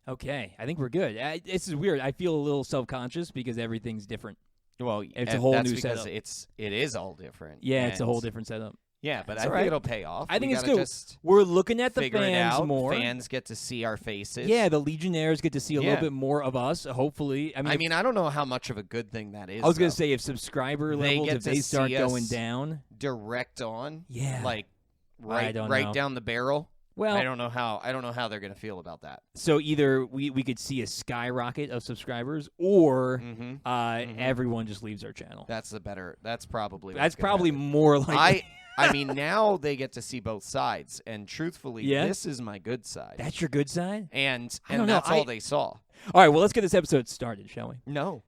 Okay, I think we're good. This is weird. I feel a little self-conscious because everything's different. Well, it's a whole that's new because setup. it is all different. Yeah, it's a whole different setup. Yeah, but That's I all right. think it'll pay off. I think it's gotta good. Just we're looking at the figure it fans out. more. Fans get to see our faces. Yeah, the Legionnaires get to see a little bit more of us, hopefully. I mean, I don't know how much of a good thing that is. I was going to say, if subscriber levels, if they start going down. Direct on. Yeah. Like, right down the barrel. Well, I don't know how they're going to feel about that. So either we could see a skyrocket of subscribers, or everyone just leaves our channel. That's probably more likely. I mean, now they get to see both sides, and truthfully, this is my good side. That's your good side? And that's all they saw. All right, well, let's get this episode started, shall we? No?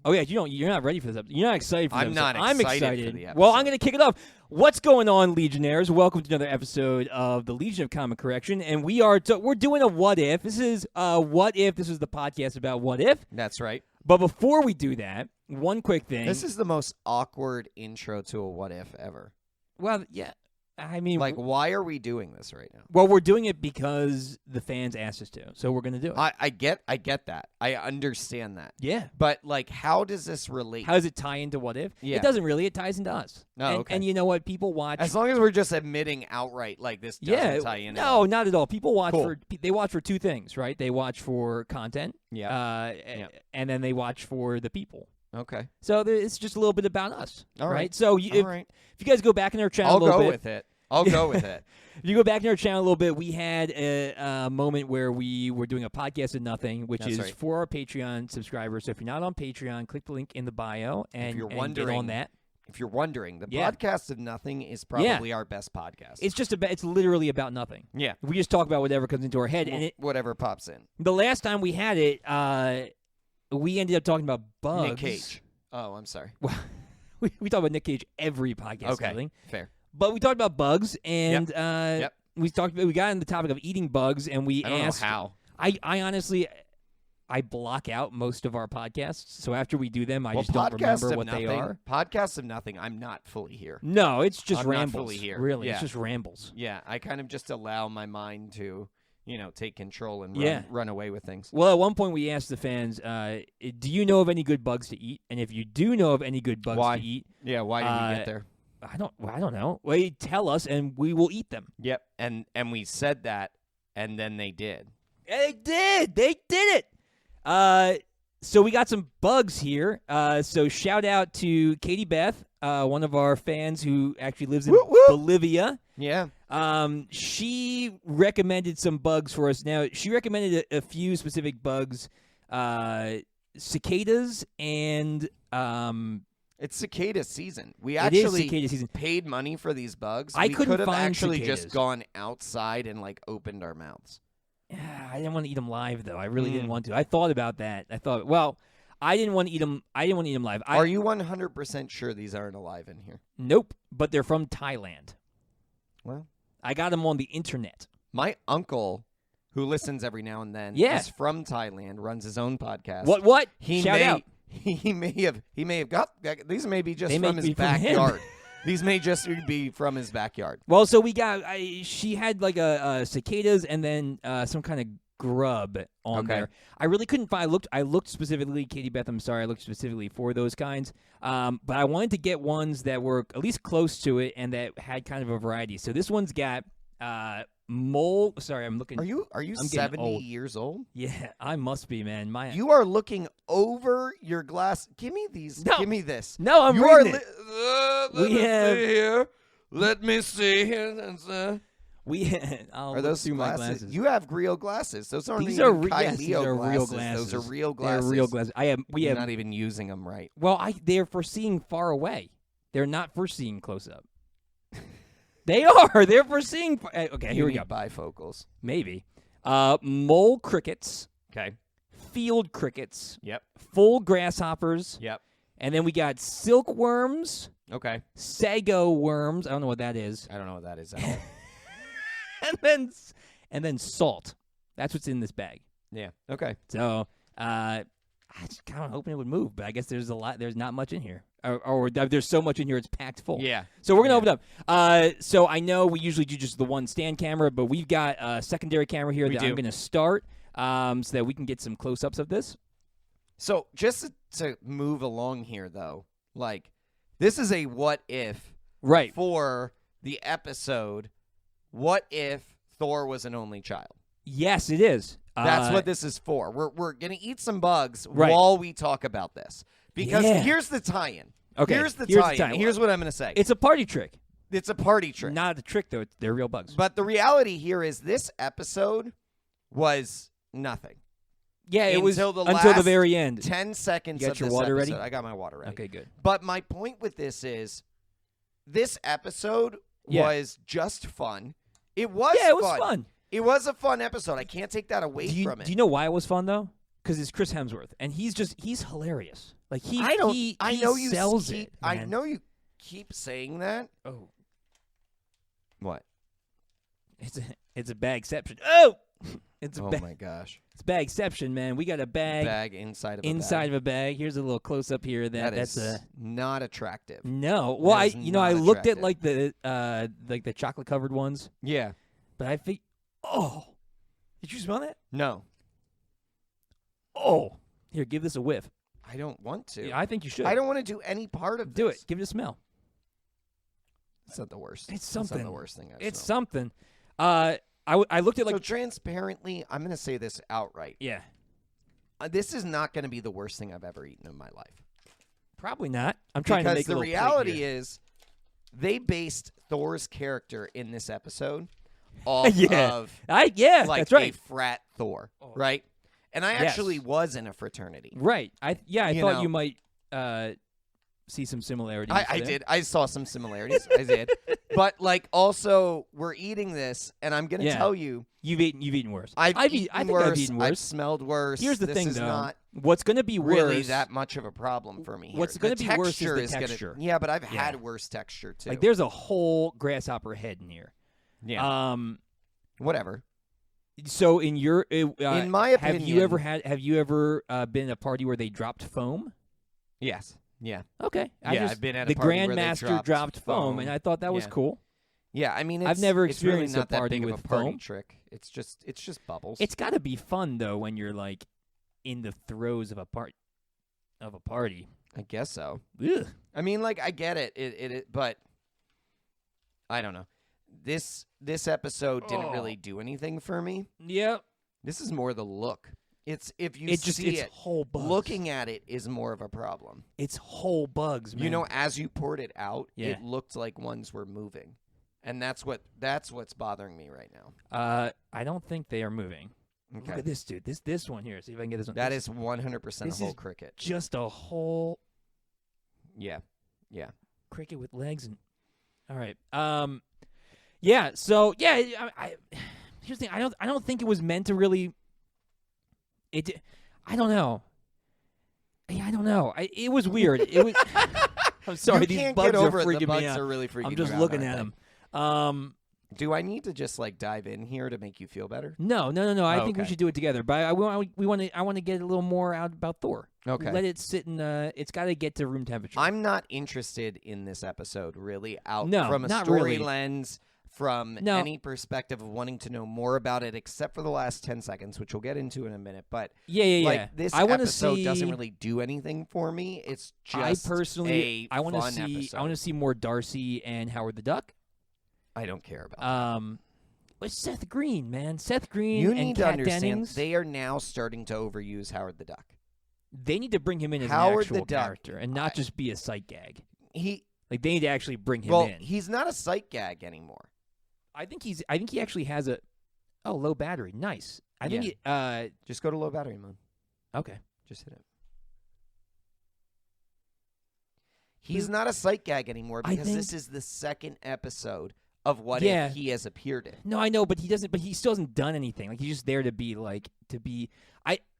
Oh yeah, you're not ready for this episode. You're not excited for this episode. I'm excited for the episode. Well, I'm going to kick it off. What's going on, Legionnaires? Welcome to another episode of the Legion of Comic Correction, and we're doing a What If. This is What If. This is the podcast about What If. That's right. But before we do that, one quick thing. This is the most awkward intro to a What If ever. Well, yeah. I mean, why are we doing this right now? Well, we're doing it because the fans asked us to, so we're going to do it. I get that. I understand that. Yeah. But, how does this relate? How does it tie into What If? Yeah. It doesn't really. It ties into us. Okay. And you know what? People watch. As long as we're just admitting outright, this doesn't tie in. No, not at all. People watch they watch for two things, right? They watch for content. Yeah. And then they watch for the people. Okay. So it's just a little bit about us. All right. So if you guys go back in our channel a little bit. I'll go with it. If you go back in our channel a little bit, we had a moment where we were doing a podcast of nothing, which is for our Patreon subscribers. So if you're not on Patreon, click the link in the bio and get on that. If you're wondering, the podcast of nothing is probably our best podcast. It's literally about nothing. Yeah. We just talk about whatever comes into our head. And whatever pops in. The last time we had it, we ended up talking about bugs. Nick Cage. Oh, I'm sorry. Well, we talk about Nick Cage every podcast. Okay, fair. But we talked about bugs, and we got on the topic of eating bugs, and we asked. Know how. I honestly, I block out most of our podcasts, so after we do them, I just don't remember what they are. Podcasts of nothing, I'm not fully here. No, it's just I'm rambles. Not fully here. Really, it's just rambles. Yeah, I kind of just allow my mind to, take control and run away with things. Well, at one point we asked the fans, do you know of any good bugs to eat? And if you do know of any good bugs to eat, why did we get there? I don't know. Well, you tell us, and we will eat them. Yep, and we said that, and then they did. They did it. So we got some bugs here. So shout out to Katie Beth, one of our fans who actually lives in Bolivia. Yeah. She recommended some bugs for us. Now, she recommended a few specific bugs, cicadas and It's cicada season. We actually cicada season. Paid money for these bugs. We could have actually cicadas. Just gone outside and opened our mouths. I didn't want to eat them live, though. I really didn't want to. I thought about that. I didn't want to eat them. I didn't want to eat them live. Are you 100% sure these aren't alive in here? Nope, but they're from Thailand. Well, I got them on the internet. My uncle, who listens every now and then, is from Thailand, runs his own podcast. What? Shout out. He may have got these. May be just from his backyard. These may just be from his backyard. Well, so we got. She had a cicadas and then some kind of grub on there. I really couldn't find. I looked specifically, Katie Beth. I'm sorry, I looked specifically for those kinds. But I wanted to get ones that were at least close to it and that had kind of a variety. So this one's got mole. Sorry, I'm looking. Are you I'm 70 years old? Yeah, I must be, man. You are looking over your glass. Give me these. No. Give me this. No, I'm reading it. Let me see here. Are those glasses? You have real glasses. Those aren't these even are these are real glasses. glasses. Those are real glasses. They're real glasses. You're not even using them right. Well, they're for seeing far away. They're not for seeing close up. They are. They're for seeing. Okay, here we go. Bifocals. Maybe. Mole crickets. Okay. Field crickets. Yep. Full grasshoppers. Yep. And then we got silkworms. Okay. Sago worms. I don't know what that is. I don't know what that is at all. and then salt. That's what's in this bag. Yeah. Okay. So I just kind of hoping it would move, but I guess there's not much in here. Or there's so much in here it's packed full. Yeah. So we're going to open it up. So I know we usually do just the one stand camera, but we've got a secondary camera here that I'm going to start. so that we can get some close-ups of this. So just to move along here, though, like this is a what if for the episode. What if Thor was an only child? Yes, it is. That's what this is for. We're gonna eat some bugs while we talk about this because here's the tie-in. Okay, here's the tie-in. Here's what I'm gonna say. It's a party trick. It's a party trick. Not a trick though. They're real bugs. But the reality here is this episode was nothing. Yeah, it was until the very end. 10 seconds you got of your this water episode. ready? I got my water ready. Okay, good. But my point with this is this episode was just fun. It was fun. Yeah, it was fun. It was a fun episode. I can't take that away from it. Do you know why it was fun, though? Because it's Chris Hemsworth, and he's hilarious. Like, he sells it. I know you keep saying that. Oh. What? It's a bag exception. Oh! My gosh. It's a bag exception, man. We got a bag inside of a bag. Here's a little close up here. That's not attractive. No. Well, I looked at like the chocolate covered ones. Yeah. But I think did you smell that? No. Oh. Here, give this a whiff. I don't want to. Yeah, I think you should. I don't want to do any part of this. Do it. Give it a smell. It's not the worst. It's something. It's not the worst thing I've It's smelled. something. I looked at So transparently, I'm going to say this outright. Yeah. This is not going to be the worst thing I've ever eaten in my life. Probably not. I'm trying to make the reality is they based Thor's character in this episode off of like that's right. a frat Thor, right? And I actually was in a fraternity. Right. I thought you might see some similarities. I did. I saw some similarities. I did. But like also we're eating this and I'm going to tell you you've eaten worse. I think I've eaten worse. I've smelled worse. Here's the this thing is though. Not what's going to be really that much of a problem for me here. What's going to be worse is the texture. Yeah, but I've had worse texture too. Like there's a whole grasshopper head in here. Yeah. Whatever. So in your in my opinion, have you ever been at a party where they dropped foam? Yes. Yeah. Okay. I've been at the a party where they Grandmaster dropped foam, and I thought that was cool. Yeah, I mean, I've never experienced really not a party that big with of a party foam. trick. It's just bubbles. It's got to be fun though when you're like in the throes of a party. I guess so. Ugh. I mean, like I get it, but I don't know. This episode didn't really do anything for me. Yep. This is more the look. It's whole bugs. Looking at it is more of a problem. It's whole bugs, man. You know, as you poured it out, it looked like ones were moving. And that's what's bothering me right now. I don't think they are moving. Okay. Look at this, dude. This one here. See if I can get this one. That is 100% a whole cricket. Just a whole. Yeah. Cricket with legs and. All right. Yeah. So yeah. Here's the thing. I don't think it was meant to really. I don't know. Yeah, I don't know. It was weird. It was. I'm sorry. These bugs are freaking me out. Are really freaking I'm just me out, looking at them. Do I need to just like dive in here to make you feel better? No. I think we should do it together. But I want to get a little more out about Thor. Okay. Let it sit in. It's got to get to room temperature. I'm not interested in this episode really from a not story really. lens, from any perspective of wanting to know more about it, except for the last 10 seconds, which we'll get into in a minute. But yeah. This episode doesn't really do anything for me. It's just I want to see. I want to see more Darcy and Howard the Duck. I don't care about that. But Seth Green, man. Seth Green you and need Kat to understand Dennings, they are now starting to overuse Howard the Duck. They need to bring him in as Howard an actual the Duck, character and not just be a sight gag. They need to actually bring him in. He's not a sight gag anymore. I think he actually has a low battery. Nice. I think just go to low battery mode. Okay. Just hit it. He's not a sight gag anymore because this is the second episode of What If he has appeared in. No, I know, but he doesn't. But he still hasn't done anything. Like he's just there to be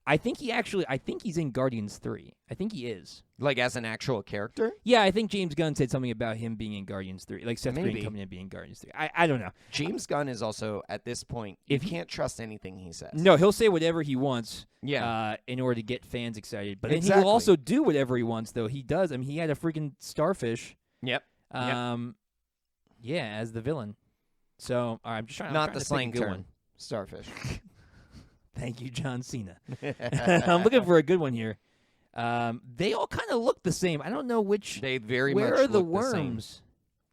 I think he's in Guardians 3. I think he is. Like as an actual character? Yeah, I think James Gunn said something about him being in Guardians 3. Like Seth Green coming in and being in Guardians 3. I don't know. James Gunn is also, at this point, you can't trust anything he says. No, he'll say whatever he wants in order to get fans excited. But then he will also do whatever he wants, though. He does. I mean, he had a freaking starfish. Yep. Yeah, as the villain. So, all right, I'm just trying Not to the slang think of a good term. one. Starfish. Thank you, John Cena. I'm looking for a good one here. They all kind of look the same. I don't know which. They very where much are the look worms?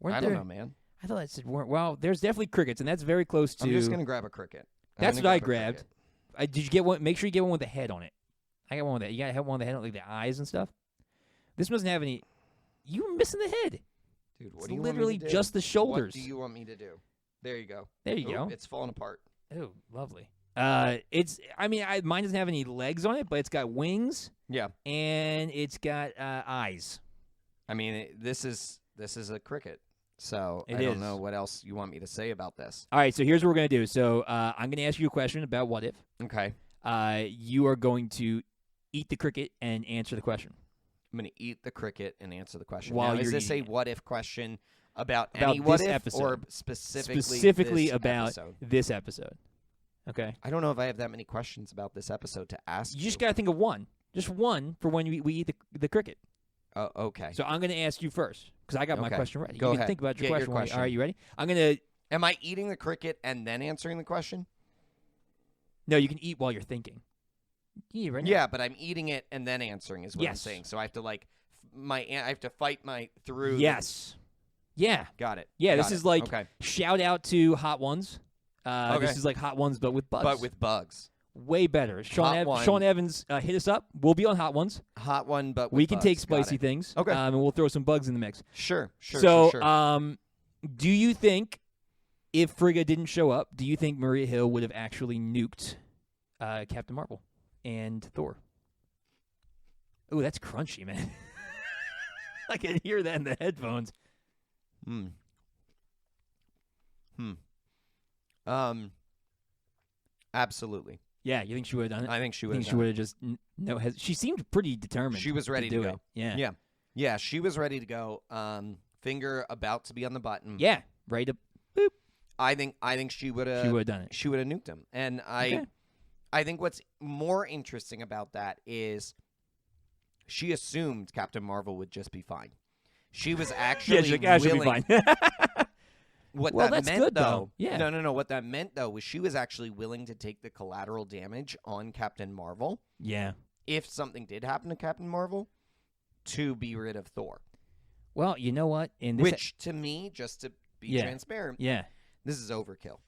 I don't know, man. I thought I said worm. Well, there's definitely crickets, and that's very close to. I'm just gonna grab a cricket. That's what I grabbed. Did you get one? Make sure you get one with the head on it. I got one with that. You gotta have one with the head on, like the eyes and stuff. This doesn't have any. You were missing the head. Dude, what it's do you literally want me to do? just the shoulders. What do you want me to do? There you go. There you go. It's falling apart. Oh, lovely. It's. I mean, mine doesn't have any legs on it, but it's got wings. Yeah. And it's got eyes. I mean, this is a cricket. So I don't know what else you want me to say about this. All right, so here's what we're going to do. So I'm going to ask you a question about what if. Okay. You are going to eat the cricket and answer the question. I'm going to eat the cricket and answer the question. While now, you're is this a eating what if question about any what if episode. or specifically Specifically this about episode? This episode. Okay. I don't know if I have that many questions about this episode to ask. You just got to think of one. Just one for when we eat the cricket. Oh, okay. So I'm going to ask you first because I got my question ready. Go you can ahead. think about your Get question. All right, you ready? I'm going to. Am I eating the cricket and then answering the question? No, you can eat while you're thinking. You right now. Yeah, but I'm eating it and then answering is what I'm Yes. saying. So I have to I have to fight my through. Yes. Yeah. Got it. Yeah, Got this it. is like okay. Shout out to Hot Ones. This is like Hot Ones, but with bugs. But with bugs. Way better. Sean Evans, hit us up. We'll be on Hot Ones. Hot one, but with we can bugs. take spicy things. Okay. And we'll throw some bugs in the mix. Sure. So, sure. Do you think if Frigga didn't show up, do you think Maria Hill would have actually nuked Captain Marvel and Thor? Ooh, that's crunchy, man. I can hear that in the headphones. Absolutely. Yeah, you think she would have done it? I think she would. She would have just she seemed pretty determined. She was ready to go. It. Yeah. She was ready to go. Finger about to be on the button. Yeah, right up. Boop. I think she would have. She would have done it. She would have nuked him. And I think what's more interesting about that is she assumed Captain Marvel would just be fine. She was actually willing. Be fine. What well, that that's meant, good, though. Yeah. No. What that meant, though, was she was actually willing to take the collateral damage on Captain Marvel. Yeah. If something did happen to Captain Marvel, to be rid of Thor. Well, you know what? Which, to me, just to be transparent, this is overkill.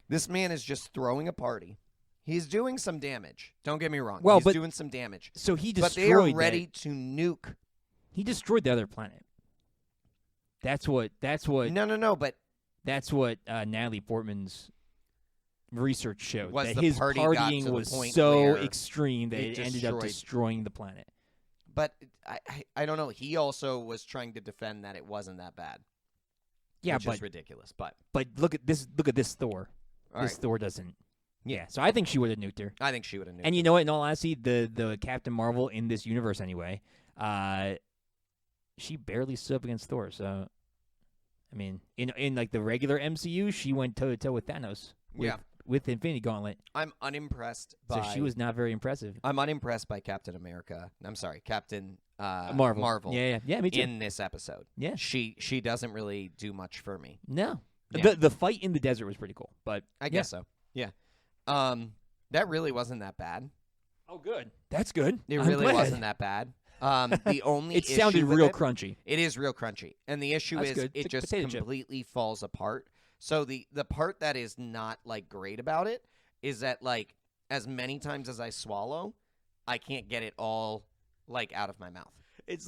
This man is just throwing a party. He's doing some damage. Don't get me wrong. Well, he's doing some damage. So he destroyed. But they are ready to nuke. He destroyed the other planet. That's what. No. But that's what Natalie Portman's research showed. Was that the his party partying got to the was point so where extreme that it ended up destroying the planet. But I don't know. He also was trying to defend that it wasn't that bad. Yeah, which is ridiculous. But look at this. Look at this Thor. All this right. Thor doesn't. Yeah, so I think she would have nuked her. I think she would have nuked her. And you know what? In all honesty, the Captain Marvel in this universe anyway, she barely stood up against Thor. So, I mean, in like the regular MCU, she went toe to toe with Thanos. With Infinity Gauntlet. I'm unimpressed by. So she was not very impressive. I'm unimpressed by Captain America. I'm sorry, Captain Marvel. Yeah, me too. In this episode, yeah, she doesn't really do much for me. No, yeah. the fight in the desert was pretty cool, but I guess so. Yeah, that really wasn't that bad. Oh, good. That's good. It really wasn't that bad. The only it sounded real crunchy. It is real crunchy, and the issue is it just completely falls apart. So the part that is not like great about it is that like as many times as I swallow, I can't get it all like out of my mouth. It's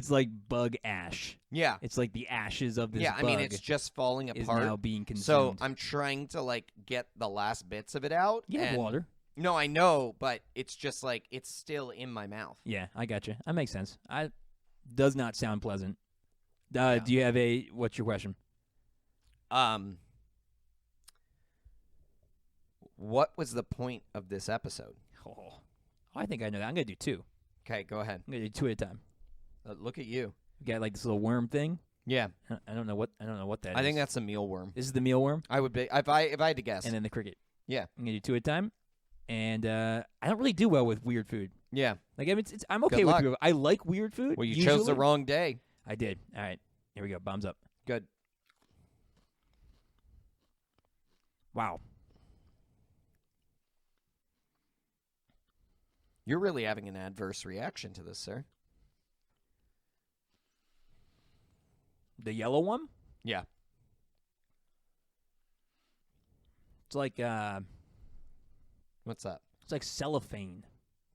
like bug ash. Yeah, it's like the ashes of this. Yeah, bug I mean it's just falling apart. Is now being consumed. So I'm trying to like get the last bits of it out. You have water. No, I know, but it's just like it's still in my mouth. Yeah, I got you. That makes sense. Does not sound pleasant. Do you have what's your question? What was the point of this episode? Oh, I think I know that. I'm gonna do two. Okay, go ahead. I'm gonna do two at a time. Look at you. You got like this little worm thing. Yeah. I don't know what that is. I think that's a mealworm. This is the mealworm. I would be if I had to guess. And then the cricket. Yeah. I'm gonna do two at a time. And I don't really do well with weird food. Yeah. Like I mean, I'm okay with weird. I like weird food. Well, you chose the wrong day. I did. All right. Here we go. Bombs up. Good. Wow. You're really having an adverse reaction to this, sir. The yellow one? Yeah. It's like What's that? It's like cellophane.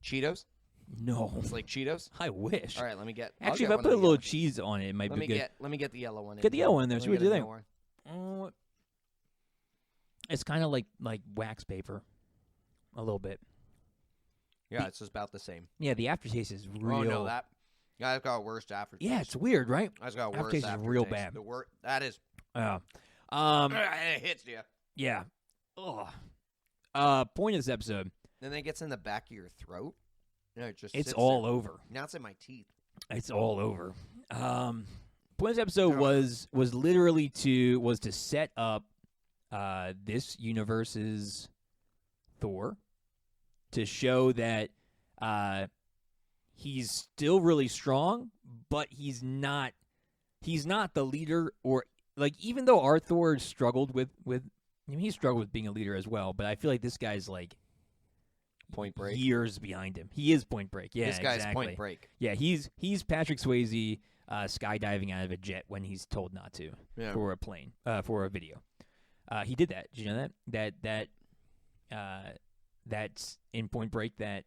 Cheetos? No. It's like Cheetos? I wish. All right, let me get. Actually, if I put a little cheese on it, it might be good. Let me get the yellow one. Get the yellow one in there. See what you think. It's kind of like wax paper, a little bit. Yeah, it's just about the same. Yeah, the aftertaste is real. Oh no, that's got a worse aftertaste. Yeah, it's weird, right? That's got a worse aftertaste. Is real bad. That is. It hits you. Yeah. Ugh. Point of this episode. Then it gets in the back of your throat. No, it's all over. Now it's in my teeth. It's all over. Point of this episode was literally to set up this universe's Thor, to show that he's still really strong, but he's not the leader, or like, even though our Thor struggled with he struggled with being a leader as well, but I feel like this guy's like Point Break, years behind him. He is Point Break. Yeah, this guy's exactly. Point Break. Yeah, he's Patrick Swayze skydiving out of a jet when he's told not to for a plane for a video. He did that. Did you know that? That's in Point Break, that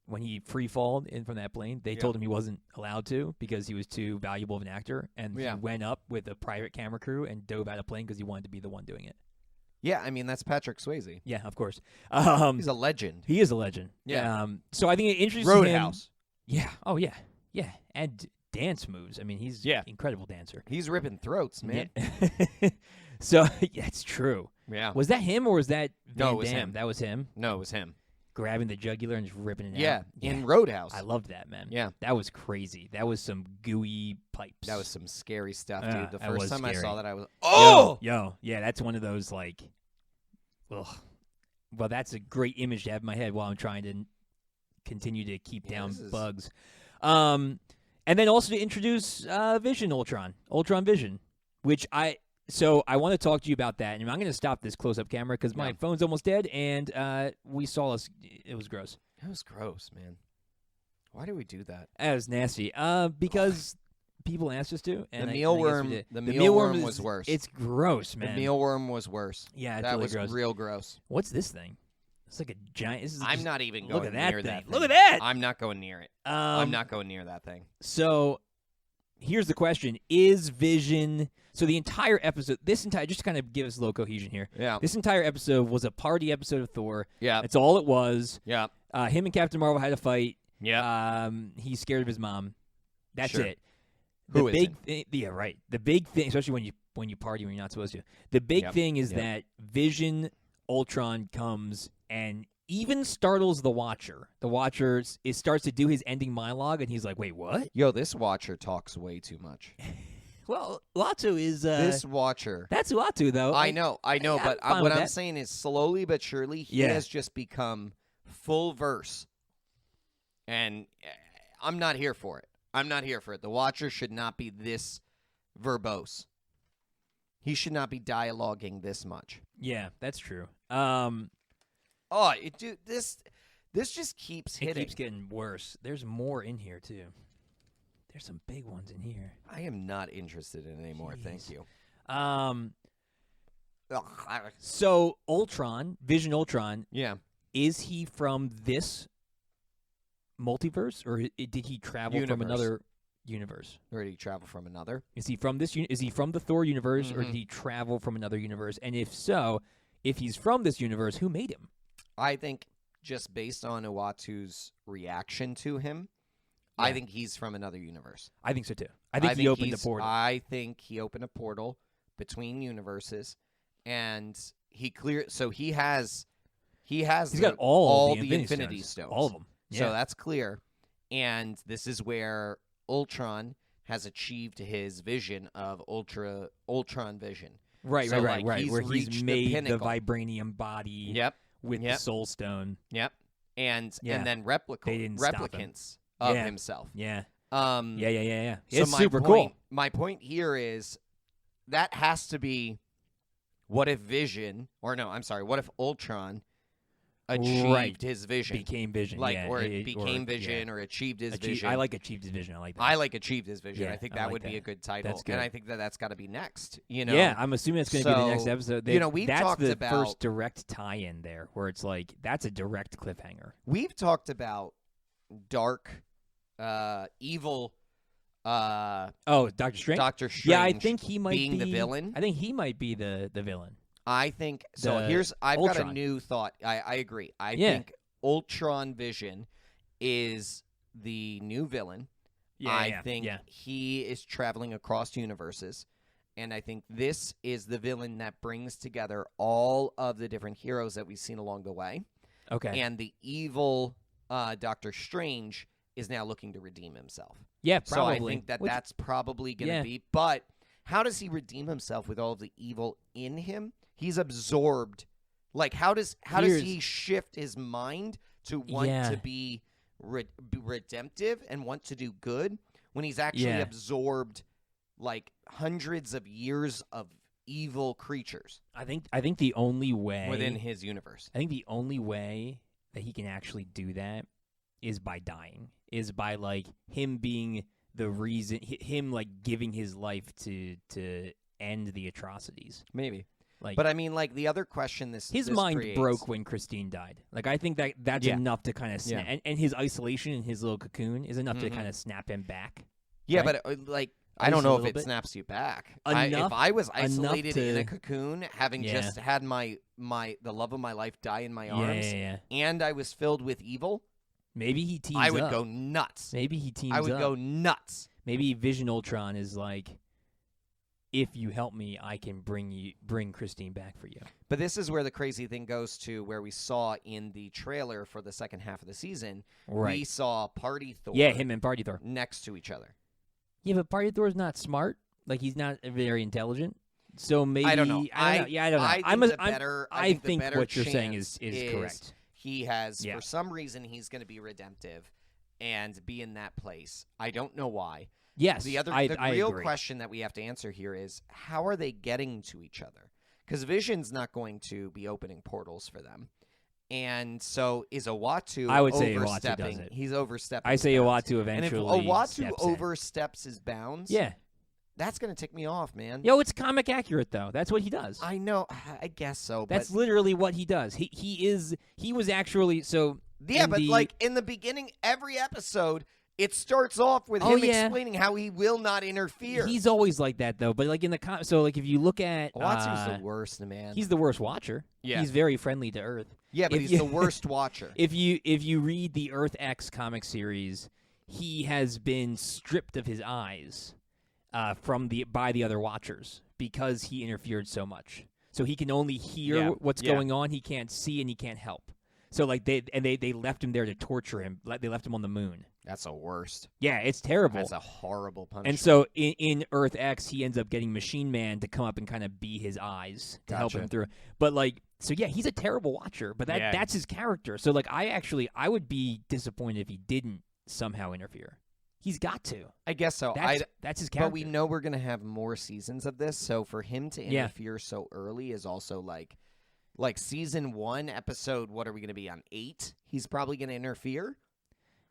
when he free-falled in from that plane, they told him he wasn't allowed to because he was too valuable of an actor, and he went up with a private camera crew and dove out of a plane because he wanted to be the one doing it. Yeah, I mean, that's Patrick Swayze. Yeah, of course. He's a legend. He is a legend. Yeah. So I think it interesting. Roadhouse. Yeah. Oh, yeah. Yeah. And dance moves. I mean, he's an incredible dancer. He's ripping throats, man. Yeah. So, yeah, it's true. Yeah. Was that him, or was that Van No, it was Damme? him. That was him? No, it was him. Grabbing the jugular and just ripping it out. Yeah, in Roadhouse. I loved that, man. Yeah. That was crazy. That was some gooey pipes. That was some scary stuff, dude. The first time scary. I saw that, I was, oh! Yo. Yeah, that's one of those, like, ugh. Well, that's a great image to have in my head while I'm trying to continue to keep down bugs. And then also to introduce Vision Ultron Vision, which I want to talk to you about that, and I'm going to stop this close-up camera because my phone's almost dead, and we saw us. It was gross. It was gross, man. Why do we do that? That was nasty. Because people asked us to. And the mealworm was worse. It's gross, man. The mealworm was worse. Yeah, it's that really was gross. Real gross. What's this thing? It's like a giant. I'm not even going near that thing. Look at that. I'm not going near it. I'm not going near that thing. So here's the question: is Vision? So the entire episode, just to kind of give us a little cohesion here. Yeah. This entire episode was a party episode of Thor. Yeah. That's all it was. Yeah. Him and Captain Marvel had a fight. Yeah. He's scared of his mom. That's sure. it. Who isn't? Yeah, right. The big thing, especially when you party when you're not supposed to. The big thing is that Vision Ultron comes and even startles the Watcher. The Watcher starts to do his ending monologue, and he's like, "Wait, what?" Yo, this Watcher talks way too much. Well, Latu is this Watcher. That's Latu, though. I know, but what I'm saying is, slowly but surely, he has just become full verse, and I'm not here for it. The Watcher should not be this verbose. He should not be dialoguing this much. Yeah, that's true. This just keeps hitting. It keeps getting worse. There's more in here too. There's some big ones in here. I am not interested in any more. Thank you. So Vision Ultron. Yeah. Is he from this multiverse, or did he travel from another universe? Or did he travel from another? Is he from this? Is he from the Thor universe, or did he travel from another universe? And if so, if he's from this universe, who made him? I think just based on Uatu's reaction to him, I think he's from another universe. I think so too. I think he opened a portal. I think he opened a portal between universes, and he has got all the Infinity Stones. All of them. Yeah. So that's clear. And this is where Ultron has achieved his vision of Ultron Vision. Right. Where he's made the vibranium body. Yep. With the Soul Stone. Yep. And then replicants of himself. Yeah. Yeah. It's super cool. My point here is that has to be what if Ultron achieved his vision. Became Vision. Like, yeah. or it became Vision or achieved his vision. I like achieved his vision. I like that. I like achieved his vision. Yeah, I think that would be a good title. That's good. And I think that's got to be next. You know? Yeah, I'm assuming it's going to be the next episode. We've that's talked the about first direct tie-in there, where it's like that's a direct cliffhanger. We've talked about dark, evil. Doctor Strange. Doctor Strange. Yeah, I think he might be the villain. I think he might be the villain. I think so. I've got a new thought. I agree. I think Ultron Vision is the new villain. Yeah, I think he is traveling across universes, and I think this is the villain that brings together all of the different heroes that we've seen along the way. Okay. And the evil Doctor Strange is now looking to redeem himself. Yeah, probably. So I think that's probably going to be. But how does he redeem himself with all of the evil in him? He's absorbed. Like, how does he shift his mind to want to be redemptive and want to do good when he's actually absorbed like hundreds of years of evil creatures? I think the only way within his universe. I think the only way that he can actually do that is by dying. Is by like him being the reason, him like giving his life to end the atrocities. Maybe. Like, but I mean, like the other question his mind broke when Christine died. Like I think that's enough to kind of snap, and his isolation in his little cocoon is enough to kind of snap him back. Yeah, right? but like I don't know if it snaps you back. If I was isolated in a cocoon, having just had the love of my life die in my arms, and I was filled with evil, maybe he teams up. I would go nuts. Maybe he teams up. I would go nuts. Maybe Vision Ultron is like, if you help me, I can bring Christine back for you. But this is where the crazy thing goes to, where we saw in the trailer for the second half of the season, we saw Party Thor. Yeah, him and Party Thor next to each other. Yeah, but Party Thor's not smart. Like he's not very intelligent. So maybe I don't know. I don't know. I think what you're saying is correct. He has for some reason he's going to be redemptive and be in that place. I don't know why. Yes, the real agree. question that we have to answer here is, how are they getting to each other? Because Vision's not going to be opening portals for them. And so is Uatu I would say overstepping? Uatu does it. He's overstepping. I say Uatu eventually. And if Uatu oversteps his bounds, that's going to tick me off, man. Yo, it's comic accurate though. That's what he does. I know. I guess so. That's literally what he does. He was actually so. Yeah, but like in the beginning, every episode, it starts off with him explaining how he will not interfere. He's always like that, though. But like in the so like if you look at Uatu's the worst, man. He's the worst watcher. Yeah, he's very friendly to Earth. Yeah, but he's the worst watcher. If you read the Earth X comic series, he has been stripped of his eyes by the other Watchers because he interfered so much. So he can only hear what's going on. He can't see and he can't help. So like they left him there to torture him. Like they left him on the moon. That's the worst. Yeah, it's terrible. That's a horrible punishment. And so in Earth X, he ends up getting Machine Man to come up and kind of be his eyes to help him through. But like, so yeah, he's a terrible watcher. But that's his character. So like, I would be disappointed if he didn't somehow interfere. He's got to. I guess so. That's his character. But we know we're gonna have more seasons of this. So for him to interfere so early is also like season 1, episode. What are we gonna be on 8? He's probably gonna interfere.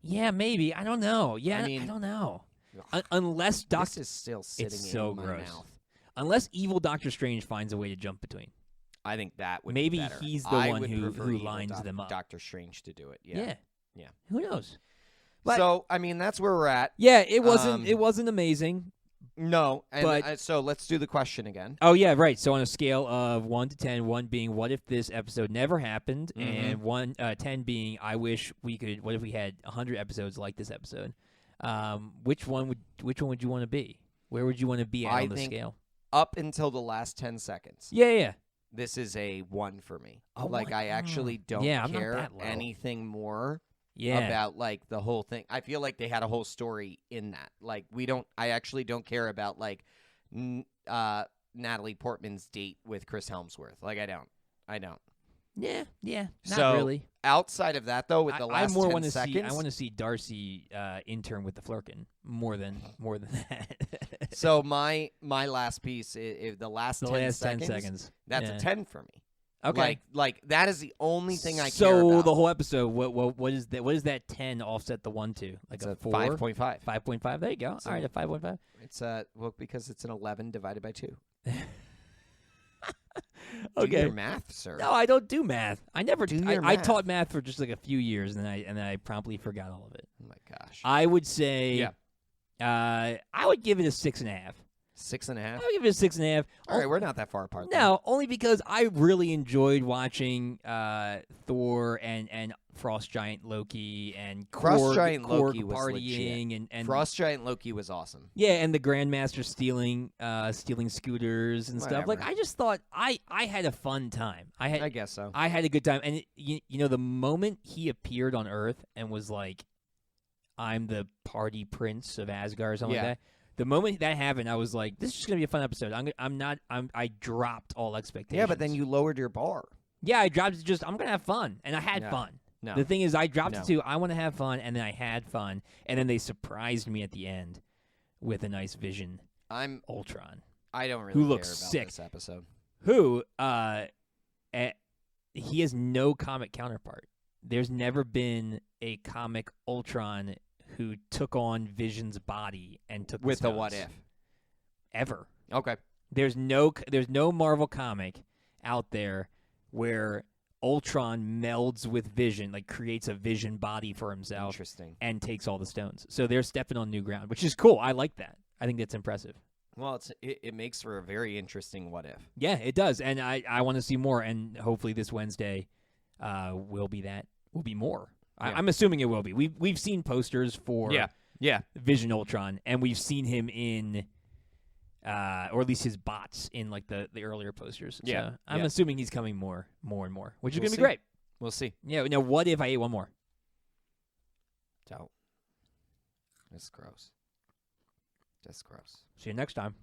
Yeah, maybe. I don't know. Yeah, I don't know. Unless this is still sitting in my mouth. Unless evil Doctor Strange finds a way to jump between. I think that would maybe be better. He's the one who lines them up. Doctor Strange to do it. Yeah. Who knows? But, so I mean, that's where we're at. Yeah, it wasn't amazing. No, so let's do the question again. Oh yeah, right. So on a scale of 1 to 10, 1 being what if this episode never happened, and 10 being what if we had 100 episodes like this episode? Which one would you want to be? Where would you want to be on the scale? Up until the last 10 seconds. Yeah. This is a 1 for me. I actually don't care anything more. About like the whole thing. I feel like they had a whole story in that. Like I actually don't care about like Natalie Portman's date with Chris Helmsworth. Like I don't. Yeah, not really. Outside of that though, with the last 10 seconds, I want to see Darcy intern with the Flurkin more than that. So my last piece is the last 10 seconds. That's a 10 for me. Okay. Like that is the only thing I care So about. the whole episode, what is that? What is that 10 offset the 1 to? Like It's a a 4? 5.5. 5.5. There you go. All right, a 5.5. It's because it's an 11 divided by 2. Okay. Do your math, sir. No, I don't do math. I never do. I taught math for just like a few years, and then I promptly forgot all of it. Oh my gosh. I would say, Yeah. I would give it a 6.5. 6.5. I would give it a 6.5. All right, we're not that far apart. No, only because I really enjoyed watching Thor and Frost Giant Loki and Frost Giant Korg Loki was partying and Frost Giant Loki was awesome. Yeah, and the Grandmaster stealing scooters and stuff. Like, I just thought I had a fun time. I guess so. I had a good time, and you know, the moment he appeared on Earth and was like, "I'm the party prince of Asgard," or something like that. The moment that happened, I was like, "This is just gonna be a fun episode." I dropped all expectations. Yeah, but then you lowered your bar. Yeah, I dropped it. I'm gonna have fun, and I had fun. No. The thing is, I dropped it to I want to have fun, and then I had fun, and then they surprised me at the end with a nice Vision Ultron. I don't really who care looks about sick. this episode. Who he has no comic counterpart. There's never been a comic Ultron who took on Vision's body and took with the the what if ever. Okay. There's no Marvel comic out there where Ultron melds with Vision, like creates a Vision body for himself. Interesting. And takes all the stones. So they're stepping on new ground, which is cool. I like that. I think that's impressive. Well, it makes for a very interesting what if. Yeah, it does. And I want to see more, and hopefully this Wednesday will be more. Yeah. I'm assuming it will be. We've seen posters for Vision Ultron, and we've seen him in or at least his bots in like the earlier posters. Yeah. So I'm assuming he's coming more and more, which is We'll going to be great. We'll see. Yeah. Now, what if I ate one more? Don't. That's gross. That's gross. See you next time.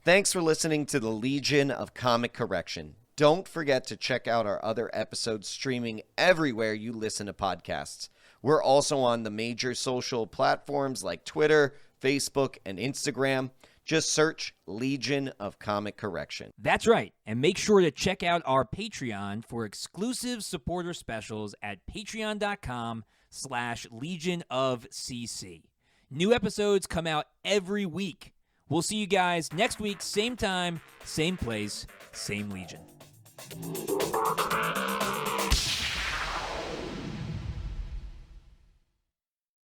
Thanks for listening to the Legion of Comic Correction. Don't forget to check out our other episodes streaming everywhere you listen to podcasts. We're also on the major social platforms like Twitter, Facebook, and Instagram. Just search Legion of Comic Correction. That's right. And make sure to check out our Patreon for exclusive supporter specials at patreon.com/Legion of CC. New episodes come out every week. We'll see you guys next week, same time, same place, same Legion.